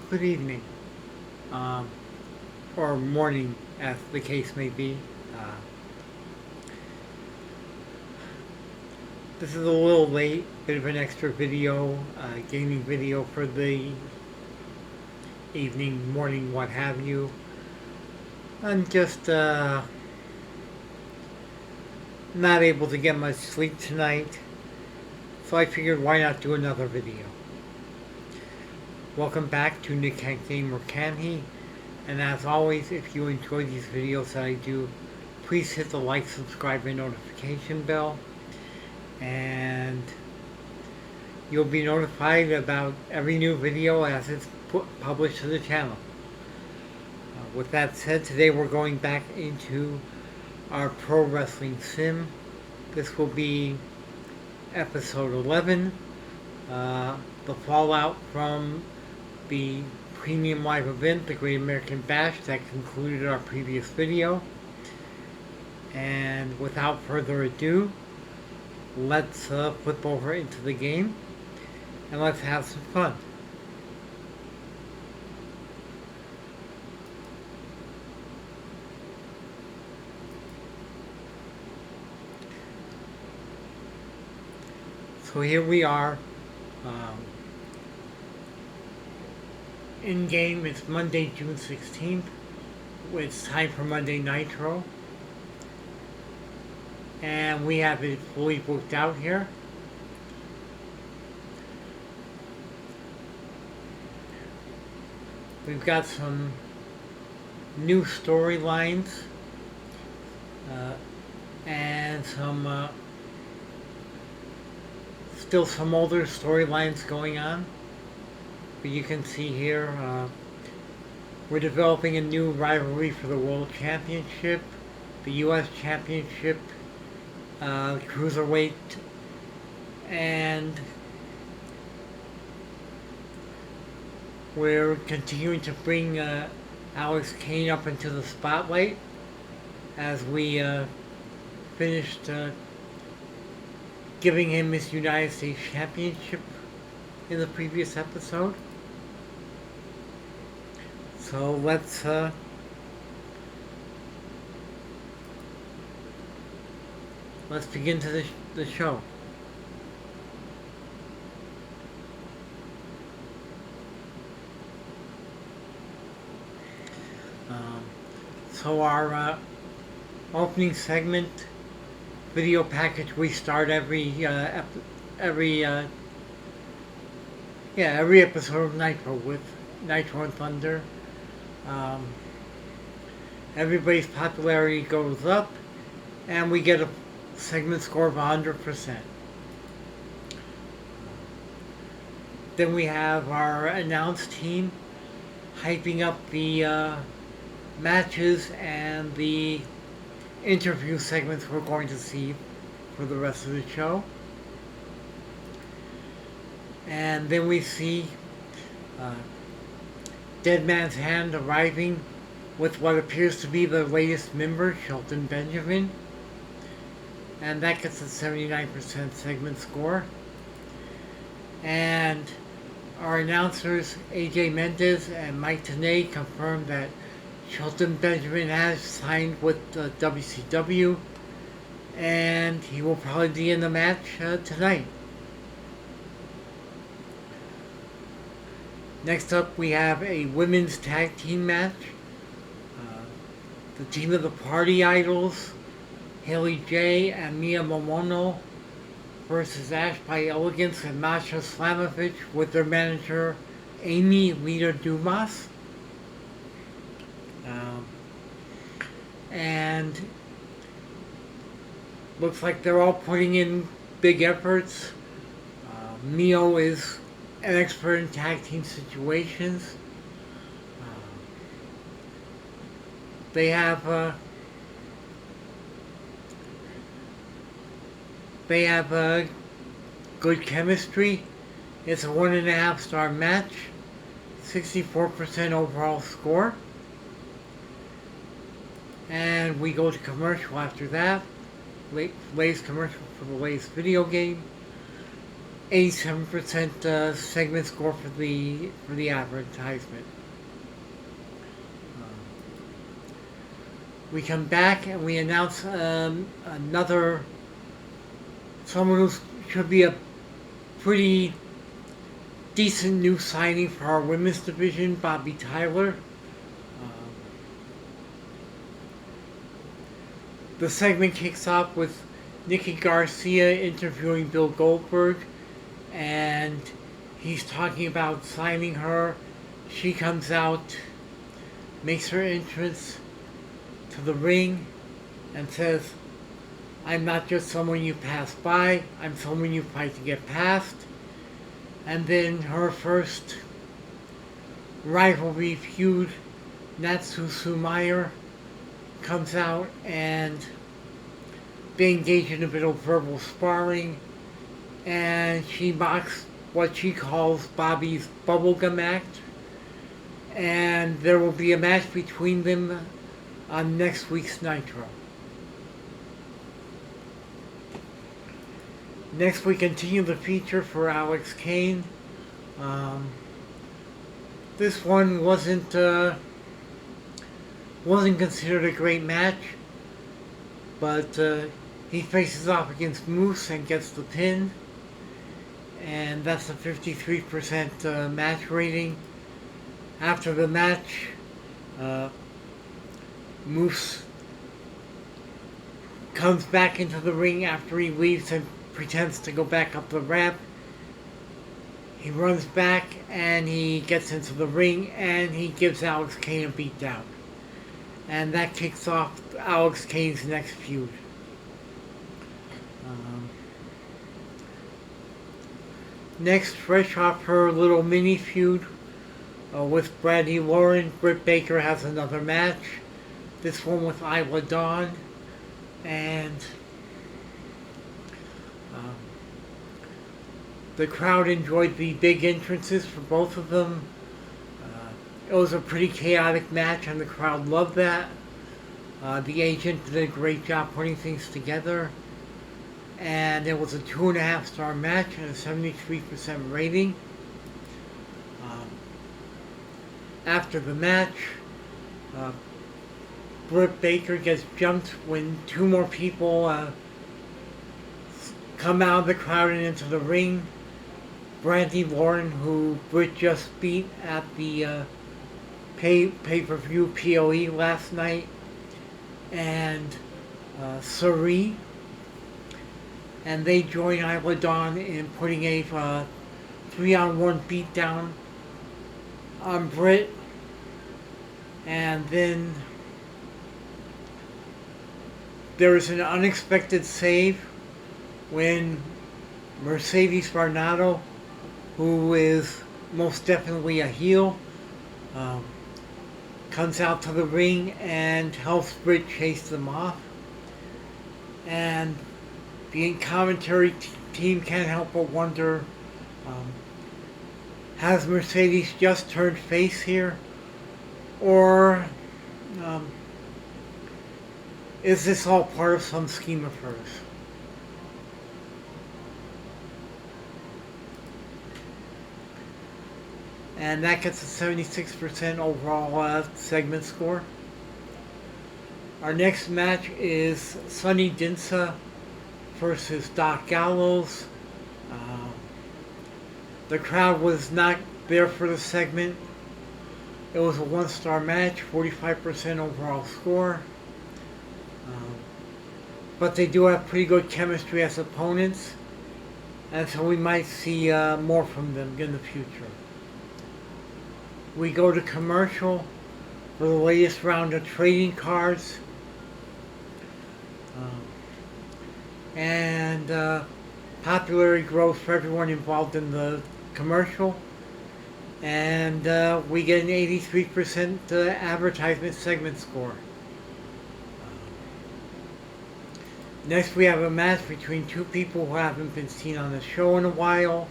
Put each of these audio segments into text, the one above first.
good evening, um, or morning, as the case may be. Uh, this is a little late, bit of an extra video, gaming video for the evening, morning, what have you. I'm just not able to get much sleep tonight, so I figured why not do another video. Welcome back to Nick Can't Game or Can He? And as always, if you enjoy these videos that I do, please hit the like, subscribe, and notification bell. And you'll be notified about every new video as it's published to the channel. With that said, today we're going back into our pro wrestling sim. This will be episode 11, the fallout from the premium live event, the Great American Bash, that concluded our previous video. And without further ado, let's flip over into the game and let's have some fun. So here we are. In game, it's Monday, June 16th. It's time for Monday Nitro. And we have it fully booked out here. We've got some new storylines and some still some older storylines going on. But you can see here we're developing a new rivalry for the World Championship, the U.S. Championship, Cruiserweight, and we're continuing to bring Alex Kane up into the spotlight as we finished giving him his United States Championship in the previous episode. So let's begin to the show. So our opening segment video package, we start every episode of Nitro with Nitro and Thunder. Everybody's popularity goes up, and we get a segment score of 100%. Then we have our announce team hyping up the matches and the interview segments we're going to see for the rest of the show. And then we see Dead Man's Hand arriving with what appears to be the latest member, Shelton Benjamin. And that gets a 79% segment score. And our announcers, AJ Mendez and Mike Tenay, confirmed that Shelton Benjamin has signed with WCW, and he will probably be in the match tonight. Next up, we have a women's tag team match. The team of the Party Idols, Haley J and Mia Momono, versus Ash by Elegance and Masha Slamovich with their manager, Amy Lita Dumas. And looks like they're all putting in big efforts. Mio is an expert in tag team situations. They have good chemistry. It's a 1.5 star match, 64% overall score. And we go to commercial after that. Latest commercial for the latest video game. 87% segment score for the advertisement. We come back and we announce another someone who should be a pretty decent new signing for our women's division, Bobby Tyler. The segment kicks off with Nikki Garcia interviewing Bill Goldberg, and he's talking about signing her. She comes out, makes her entrance to the ring, and says, "I'm not just someone you pass by, I'm someone you fight to get past." And then her first rivalry feud, Natsu Sumayer, comes out and they engage in a bit of verbal sparring, and she mocks what she calls Bobby's bubblegum act, and there will be a match between them on next week's Nitro. Next, we continue the feature for Alex Kane. This one wasn't considered a great match, but he faces off against Moose and gets the pin, and that's a 53% match rating. After the match, Moose comes back into the ring after he leaves and pretends to go back up the ramp. He runs back and he gets into the ring and he gives Alex Kane a beatdown. And that kicks off Alex Kane's next feud. Next, fresh off her little mini feud with Brandy Lauren, Britt Baker has another match. This one with Isla Dawn. And the crowd enjoyed the big entrances for both of them. It was a pretty chaotic match and the crowd loved that. The agent did a great job putting things together. And it was a 2.5 star match and a 73% rating. After the match, Britt Baker gets jumped when two more people come out of the crowd and into the ring. Brandy Lauren, who Britt just beat at the pay-per-view POE last night, and Sari, and they join Isla Dawn in putting a 3-on-1 beatdown on Britt, and then there is an unexpected save when Mercedes Varnado, who is most definitely a heel, comes out to the ring and helps Britt chase them off. And the commentary team can't help but wonder, has Mercedes just turned face here? Or is this all part of some scheme of hers? And that gets a 76% overall segment score. Our next match is Sonny Dinsa versus Doc Gallows. The crowd was not there for the segment. It was a 1-star match, 45% overall score. But they do have pretty good chemistry as opponents, and so we might see more from them in the future. We go to commercial for the latest round of trading cards. And popularity grows for everyone involved in the commercial. And we get an 83% advertisement segment score. Next, we have a match between two people who haven't been seen on the show in a while.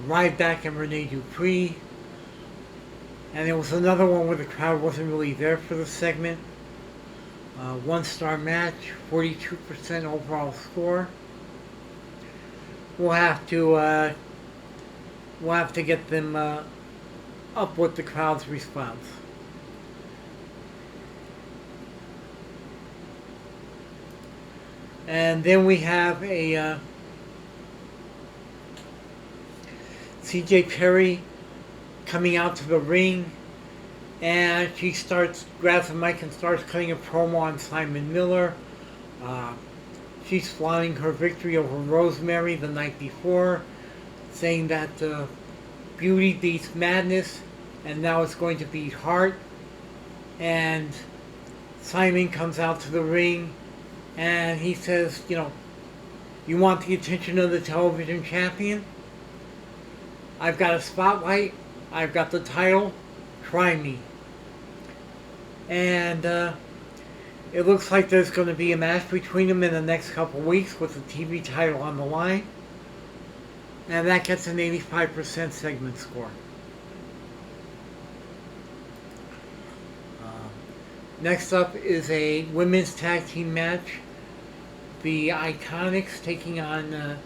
Ryback and Rene Dupree. And there was another one where the crowd wasn't really there for the segment. 1-star match, 42% overall score. we'll have to get them up with the crowd's response. And then we have a CJ Perry coming out to the ring, and she grabs the mic and starts cutting a promo on Simon Miller. She's flaunting her victory over Rosemary the night before, saying that beauty beats madness, and now it's going to beat heart. And Simon comes out to the ring, and he says, you want the attention of the television champion? I've got a spotlight. I've got the title. Try me. And it looks like there's going to be a match between them in the next couple weeks with the TV title on the line. And that gets an 85% segment score. Next up is a women's tag team match. The Iconics taking on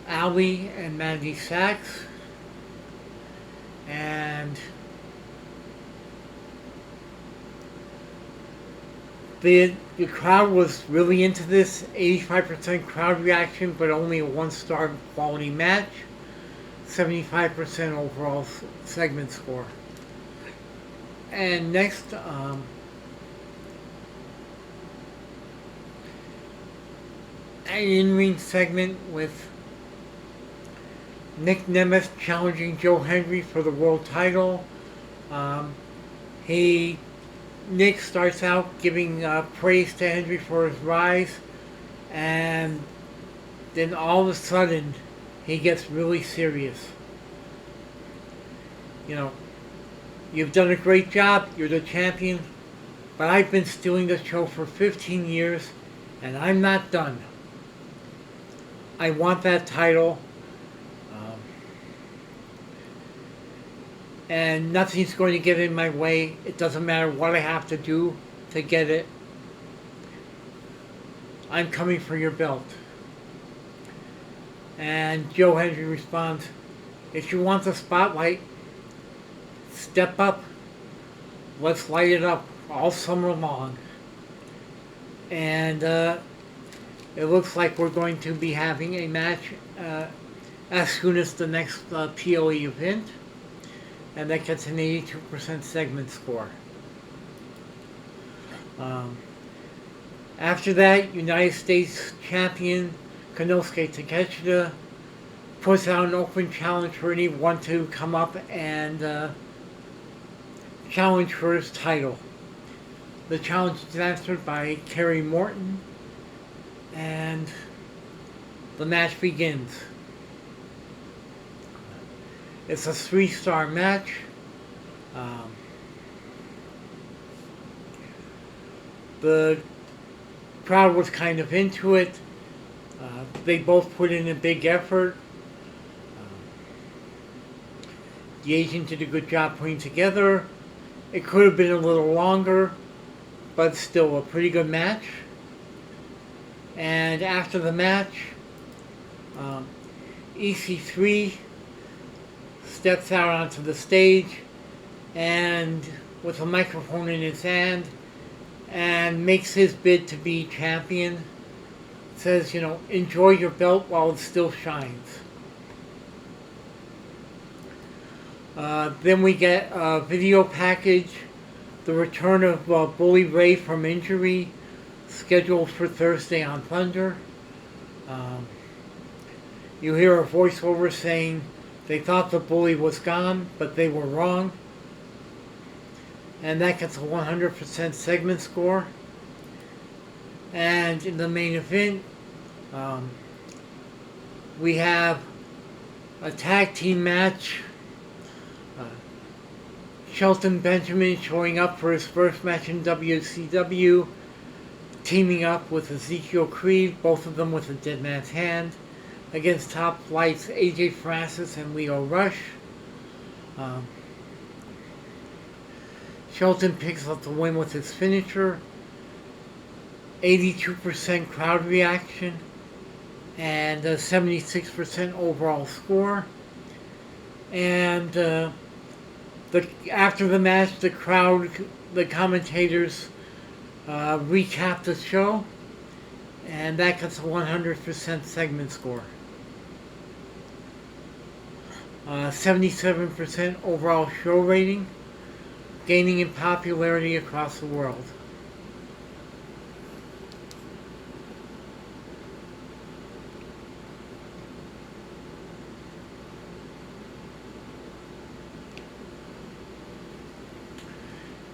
Allie and Mandy Sachs. And the crowd was really into this. 85% crowd reaction, but only a 1-star quality match. 75% overall segment score. And next, an in-ring segment with Nick Nemeth challenging Joe Hendry for the world title. Nick starts out giving praise to Hendry for his rise, and then all of a sudden he gets really serious. You've done a great job, you're the champion, but I've been stealing the show for 15 years, and I'm not done. I want that title. And nothing's going to get in my way. It doesn't matter what I have to do to get it. I'm coming for your belt. And Joe Hendry responds, if you want the spotlight, step up. Let's light it up all summer long. And it looks like we're going to be having a match as soon as the next PLE event. And that gets an 82% segment score. After that, United States champion Konosuke Takeshita puts out an open challenge for anyone to come up and challenge for his title. The challenge is answered by Kerry Morton, and the match begins. It's a 3-star match. The crowd was kind of into it. They both put in a big effort. The agent did a good job putting together. It could have been a little longer, but still a pretty good match. And after the match, EC3 steps out onto the stage and with a microphone in his hand and makes his bid to be champion. Says, enjoy your belt while it still shines. Then we get a video package, the return of Bully Ray from injury, scheduled for Thursday on Thunder. You hear a voiceover saying they thought the Bully was gone, but they were wrong. And that gets a 100% segment score. And in the main event, we have a tag team match. Shelton Benjamin showing up for his first match in WCW, teaming up with Ezekiel Creed, both of them with a dead man's hand, against Top Flight's AJ Francis and Leo Rush. Shelton picks up the win with his finisher. 82% crowd reaction. and a 76% overall score. And after the match, the crowd, the commentators recapped the show, and that gets a 100% segment score. 77% overall show rating, gaining in popularity across the world.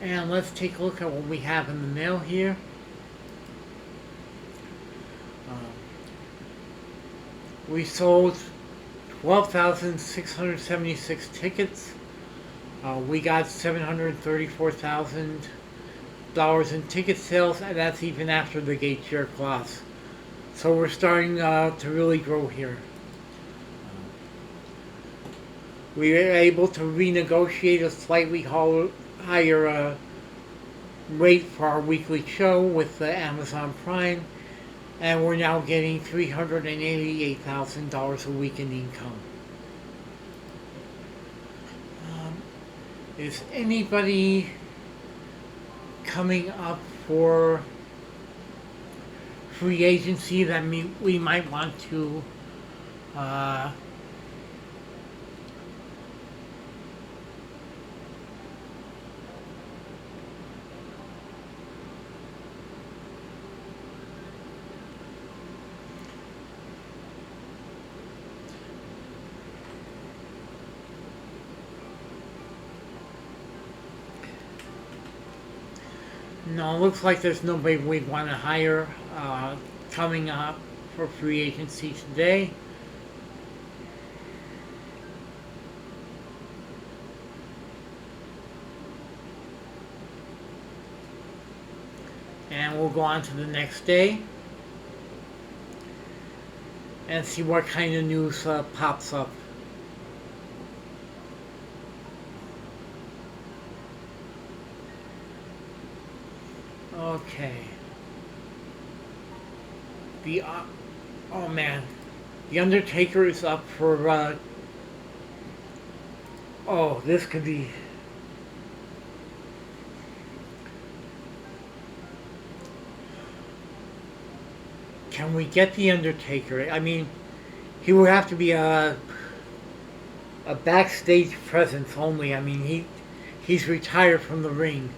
And let's take a look at what we have in the mail here. We sold 12,676 tickets. We got $734,000 in ticket sales, and that's even after the gate share clause. So we're starting to really grow here. We were able to renegotiate a slightly higher rate for our weekly show with Amazon Prime, and we're now getting $388,000 a week in income. Is anybody coming up for free agency that we might want to No, it looks like there's nobody we want to hire coming up for free agency today. And we'll go on to the next day and see what kind of news pops up. Okay. Oh man, The Undertaker is up for oh, this could be. Can we get The Undertaker? I mean, he would have to be a backstage presence only. I mean, he's retired from the ring.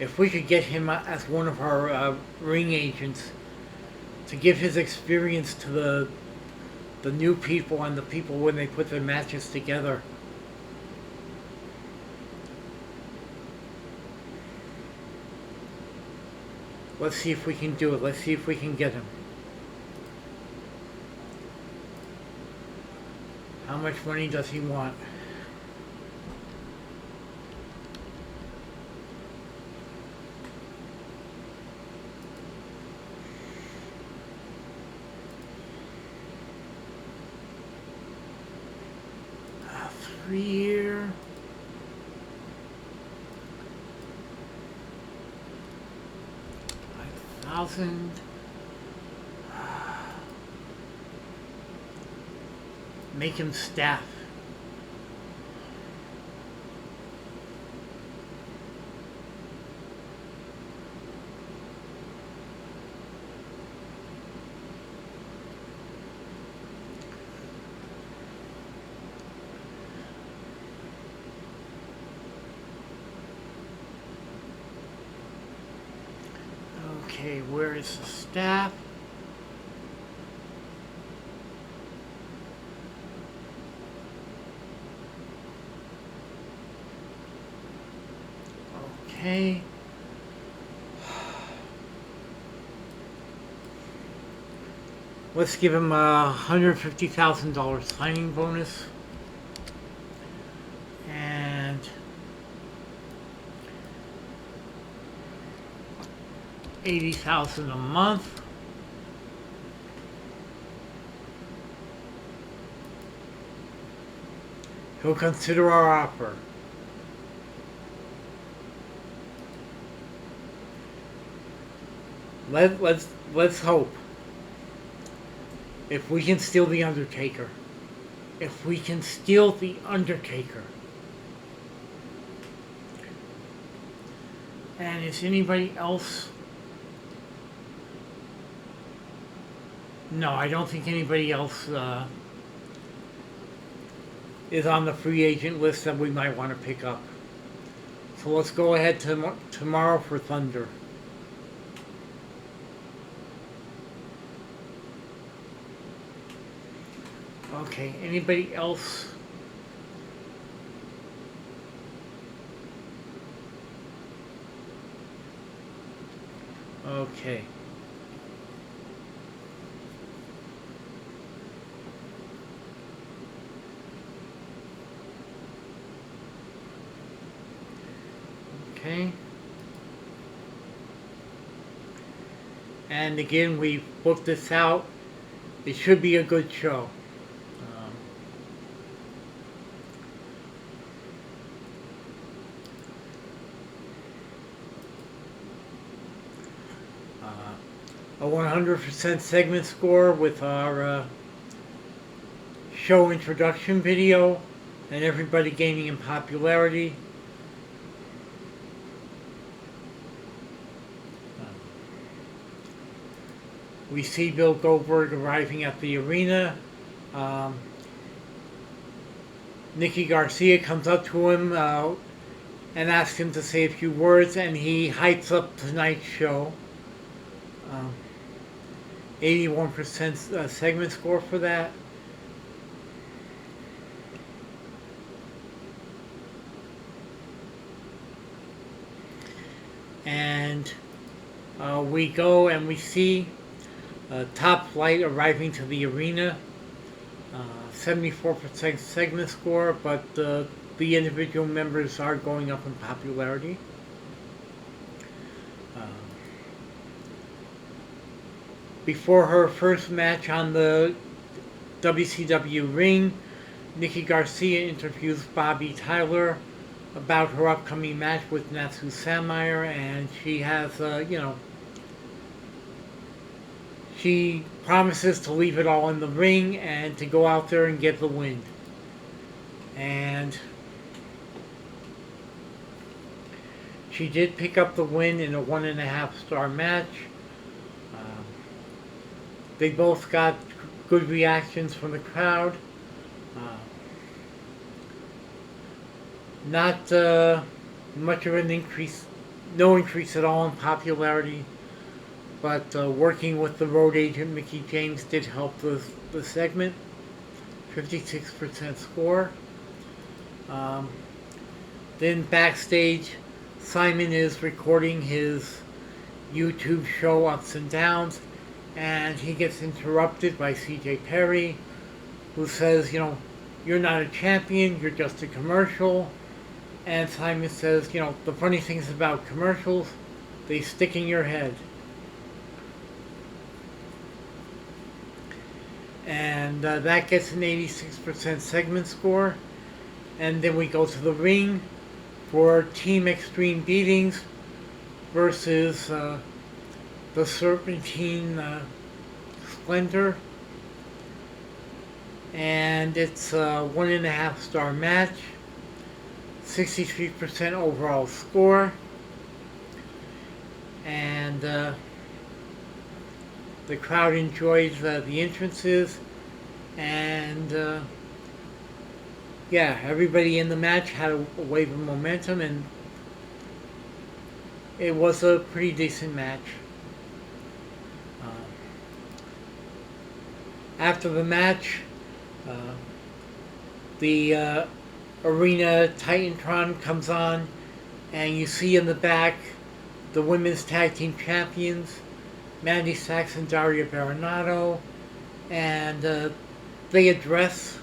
If we could get him as one of our ring agents to give his experience to the new people and the people when they put their matches together. Let's see if we can do it. Let's see if we can get him. How much money does he want? Year. $5,000. Make him staff. Okay, where is the staff? Okay. Let's give him a $150,000 signing bonus. And $80,000 a month. He'll consider our offer. Let's hope. If we can steal the Undertaker. If we can steal the Undertaker. And is anybody else? No, I don't think anybody else is on the free agent list that we might want to pick up. So let's go ahead to tomorrow for Thunder. Okay, anybody else? Okay. Okay. And again, we booked this out. It should be a good show. A 100% segment score with our show introduction video and everybody gaining in popularity. We see Bill Goldberg arriving at the arena. Nikki Garcia comes up to him and asks him to say a few words, and he hypes up tonight's show. 81% segment score for that. And we go and we see Top Flight arriving to the arena. 74% segment score, but the individual members are going up in popularity. Before her first match on the WCW ring, Nikki Garcia interviews Bobby Tyler about her upcoming match with Natsu Samire, and she has, she promises to leave it all in the ring and to go out there and get the win. And she did pick up the win in a 1.5-star match. They both got good reactions from the crowd. Not much of an increase, no increase at all in popularity, but working with the road agent Mickie James did help the segment. 56% score. Then backstage, Simon is recording his YouTube show Ups and Downs, and he gets interrupted by CJ Perry, who says, you're not a champion, you're just a commercial. And Simon says, the funny things about commercials, they stick in your head. And that gets an 86% segment score. And then we go to the ring for Team Extreme Beatings versus the Serpentine Splendor. And it's a 1.5-star match. 63% overall score. And the crowd enjoys the entrances. And yeah, everybody in the match had a wave of momentum, and it was a pretty decent match. After the match, the Arena Titantron comes on, and you see in the back the women's tag team champions, Mandy Sachs and Daria Berenato, and they address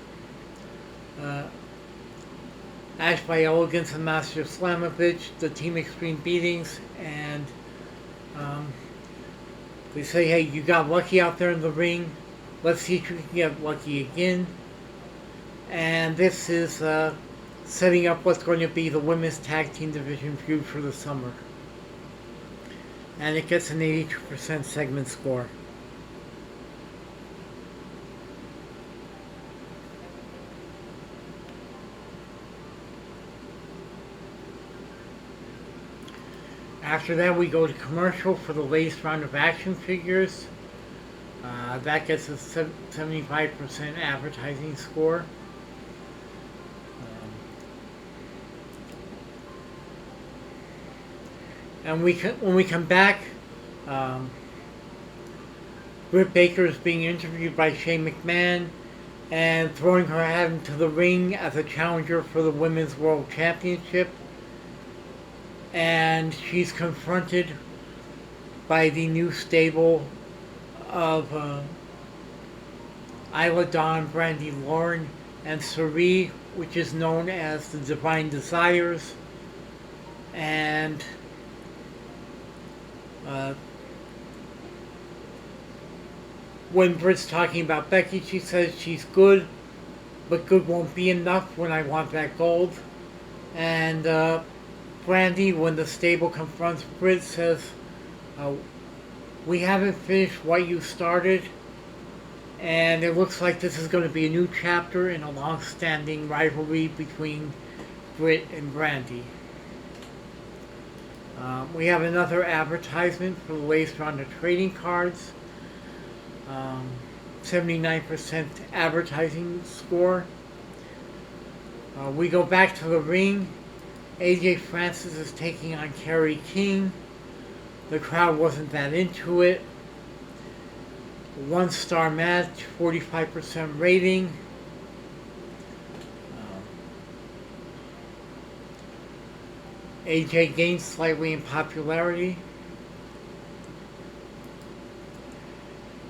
Ash by Elegance and Master Slamovich, the Team Extreme Beatings, and they say, hey, you got lucky out there in the ring. Let's see if you can get lucky again. And this is setting up what's going to be the women's tag team division feud for the summer. And it gets an 82% segment score. After that, we go to commercial for the latest round of action figures. That gets a 75% advertising score. And when we come back, Britt Baker is being interviewed by Shane McMahon and throwing her hat into the ring as a challenger for the Women's World Championship. And she's confronted by the new stable of Isla Dawn, Brandy Lauren, and Sari, which is known as the Divine Desires. And when Britt's talking about Becky, she says she's good, but good won't be enough when I want that gold. And Brandy, when the stable confronts Britt, says, we haven't finished what you started, and it looks like this is going to be a new chapter in a long-standing rivalry between Britt and Brandy. We have another advertisement for the latest round of trading cards. 79% advertising score. We go back to the ring. AJ Francis is taking on Kerry King. The crowd wasn't that into it. 1-star match, 45% rating. AJ gained slightly in popularity.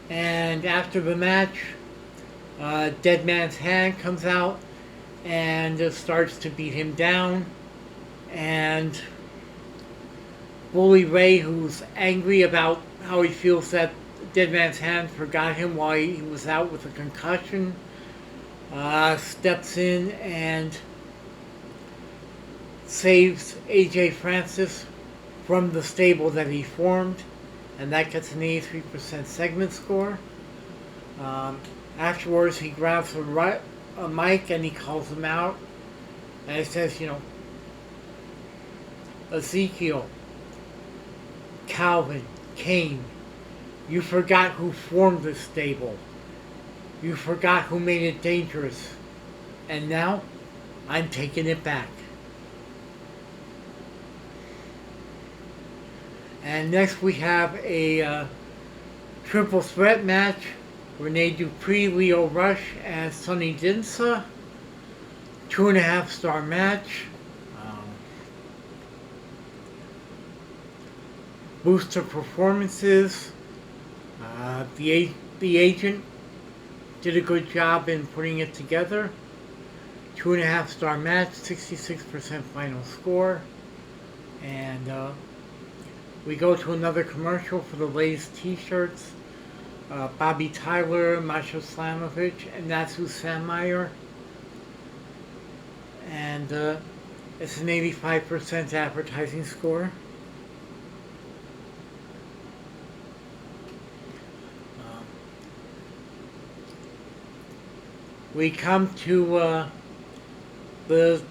And after the match, Dead Man's Hand comes out and starts to beat him down. And Bully Ray, who's angry about how he feels that Dead Man's Hand forgot him while he was out with a concussion, steps in and saves AJ Francis from the stable that he formed, and that gets an 83% segment score. Afterwards, he grabs a mic and he calls him out, and he says, Ezekiel, Calvin, Kane, you forgot who formed this stable. You forgot who made it dangerous. And now, I'm taking it back. And next we have a triple threat match. Rene Dupree, Leo Rush, and Sonny Dinsa. 2.5-star match. Booster performances. The agent did a good job in putting it together. 2.5-star match, 66% final score. And we go to another commercial for the latest t-shirts. Bobby Tyler, Masha Slamovich, and Natsu Sanmeyer. And it's an 85% advertising score. We come to the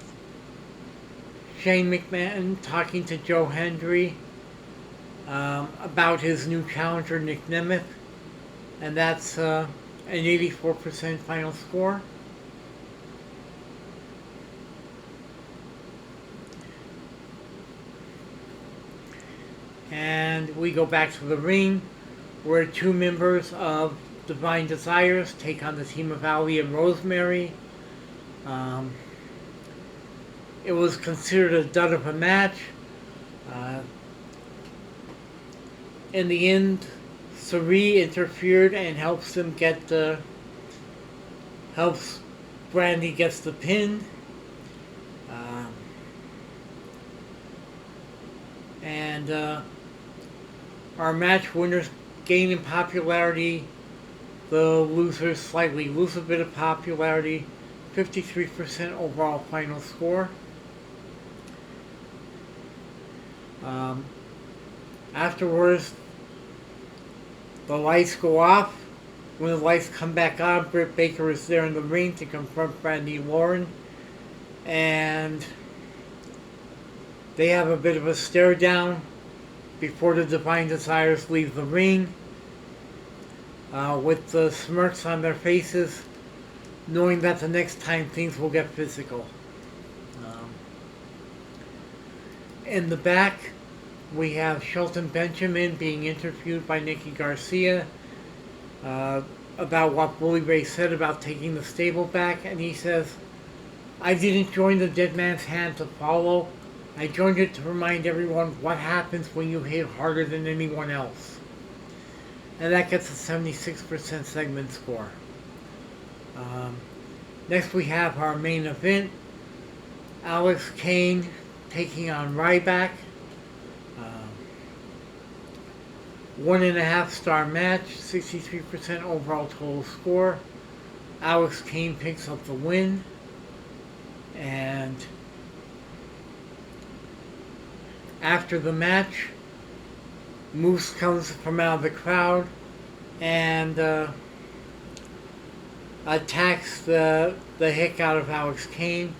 Shane McMahon talking to Joe Hendry about his new challenger, Nick Nemeth, and that's an 84% final score. And we go back to the ring, where 2 members of Divine Desires take on the team of Ali and Rosemary. It was considered a dud of a match. In the end, Sari interfered and helps them helps Brandy gets the pin. And our match winners gain in popularity. The losers slightly lose a bit of popularity. 53% overall final score. Afterwards, the lights go off. When the lights come back on, Britt Baker is there in the ring to confront Brandi Lauren. And they have a bit of a stare down before the Divine Desires leave the ring. With the smirks on their faces, knowing that the next time things will get physical. In the back, we have Shelton Benjamin being interviewed by Nikki Garcia about what Bully Ray said about taking the stable back, and he says, "I didn't join the Dead Man's Hand to follow. I joined it to remind everyone what happens when you hit harder than anyone else." And that gets a 76% segment score. Next we have our main event, Alex Kane taking on Ryback. 1.5 star match, 63% overall total score. Alex Kane picks up the win. And after the match, Moose comes from out of the crowd and attacks the heck out of Alex Kane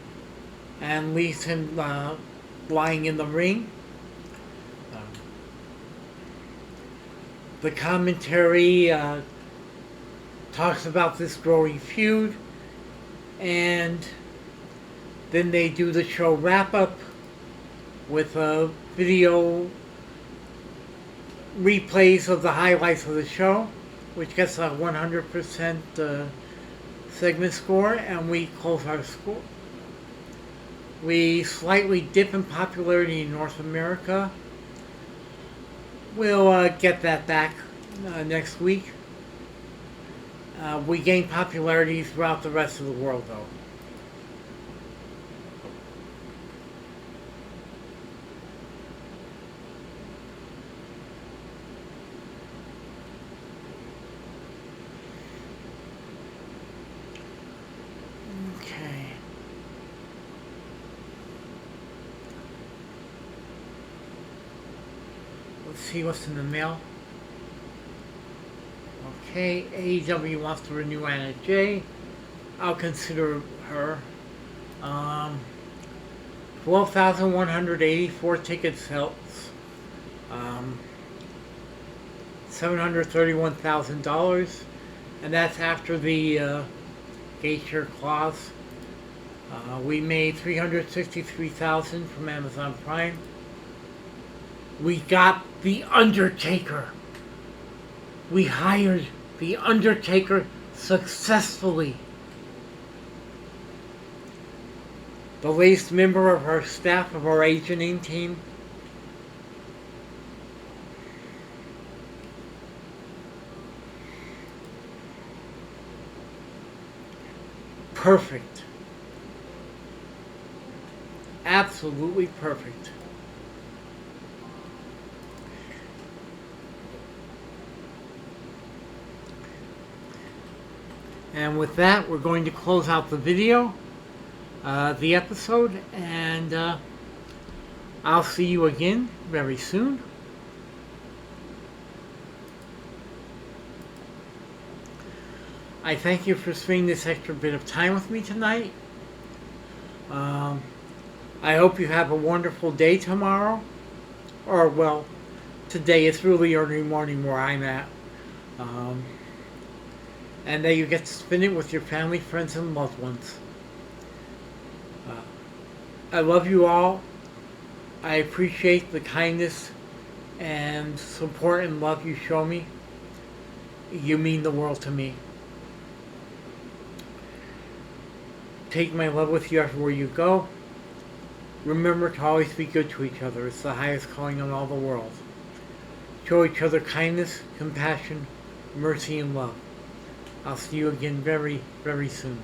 and leaves him lying in the ring. The commentary talks about this growing feud, and then they do the show wrap-up with video replays of the highlights of the show, which gets a 100% segment score, and we close our score. We slightly dip in popularity in North America. We'll get that back next week. We gain popularity throughout the rest of the world, though. See what's in the mail. Okay, AEW wants to renew Anna Jay. I'll consider her. 12,184 ticket sales. $731,000, and that's after the gate share clause. We made $363,000 from Amazon Prime. We got The Undertaker. We hired The Undertaker successfully. The latest member of our staff of our agenting team. Perfect. Absolutely perfect. And with that, we're going to close out the video, the episode, and I'll see you again very soon. I thank you for spending this extra bit of time with me tonight. I hope you have a wonderful day tomorrow. Or, well, today. It's really early morning where I'm at. And that you get to spend it with your family, friends, and loved ones. I love you all. I appreciate the kindness and support and love you show me. You mean the world to me. Take my love with you everywhere you go. Remember to always be good to each other. It's the highest calling on all the world. Show each other kindness, compassion, mercy, and love. I'll see you again very, very soon.